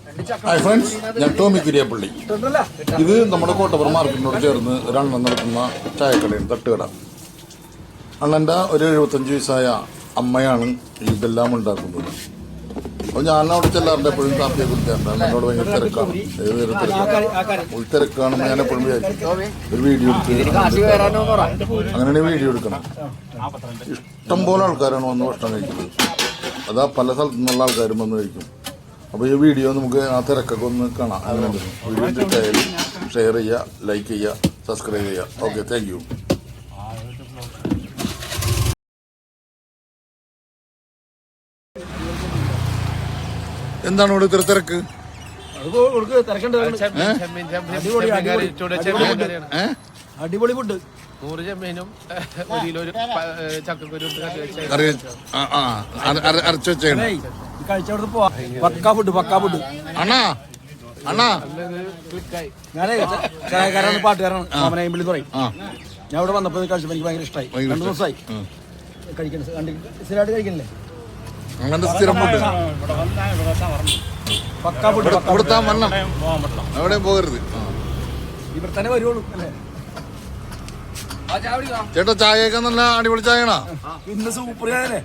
Hi friends, ഞാൻ ടോമി കുര്യപ്പള്ളി. ഇത് നമ്മുടെ കോട്ടപ്പുറം മാർക്കറ്റിനോട് ചേർന്ന് ഒരു അണ്ണൻ നടത്തുന്ന ചായക്കടയാണ്, തട്ടുകട. അണ്ണൻ്റെ ഒരു 75 വയസ്സായ അമ്മയാണ് ഇതെല്ലാം ഉണ്ടാക്കുന്നത്. അപ്പോൾ ഞാൻ അവിടെ ചെല്ലാറുണ്ട്, എപ്പോഴും കാപ്പിയെ കുടിക്കാറുണ്ട്. അണ്ണനോട് ഭയങ്കര തിരക്കാണ്, ഏത് നേരം തിരക്കാണ്. ഒരു തിരക്കാണെന്ന് ഞാൻ എപ്പോഴും വിചാരിക്കും ഒരു വീഡിയോ എടുത്ത് അങ്ങനെയാണ് വീഡിയോ എടുക്കണം. ഇഷ്ടംപോലെ ആൾക്കാരാണ് വന്ന് ഭക്ഷണം കഴിക്കുന്നത്. അതാ പല സ്ഥലത്തു നിന്നുള്ള ആൾക്കാരും വന്ന് കഴിക്കും. അപ്പോൾ ഈ വീഡിയോ നമുക്ക് ആ തിരക്കൊക്കെ ഒന്ന് കാണാം. അങ്ങനെ വീഡിയോ ഇഷ്ടമായാലും ഷെയർ ചെയ്യുക, ലൈക്ക് ചെയ്യുക, സബ്സ്ക്രൈബ് ചെയ്യുക. Okay, thank you. എന്താണ് ഇവിടെ ഇത്ര തിരക്ക്? അടിപൊളി ഫുഡ്. 100 ചെമ്മീനും ചക്കക്കുരു അരച്ചു വെച്ചാണ് കഴിച്ചവിടുന്ന് പോവാ. പക്കാ ഫുഡ്, പക്കാ ഫുഡ്. അണ്ണാ അണ്ണാ ഞാനേ ചായക്കാരാണ്, പാട്ടുകാരാണ്. മാമനയമ്പിളി പറയും. ഞാൻ ഇവിടെ വന്നപ്പോൾ കഴിച്ചപ്പോൾ എനിക്ക് ഭയങ്കര ഇഷ്ടമായി. 2 ദിവസമായി കഴിക്കണ, സ്ഥിരമായിട്ട് കഴിക്കണില്ലേ? അങ്ങനത്തെ സ്ഥിരം ഫുഡ്, പക്കാ ഫുഡ്. ഇവിടുത്തെ വരണം, എവിടെയും പോകരുത്. ഇവിടെ തന്നെ വരുവുള്ളൂ അല്ലേ? ചേട്ടാ, ചായയൊക്കെ നല്ല അടിപൊളി ചായയാണോ? ഇന്ന് സൂപ്പർ ചായല്ലേ?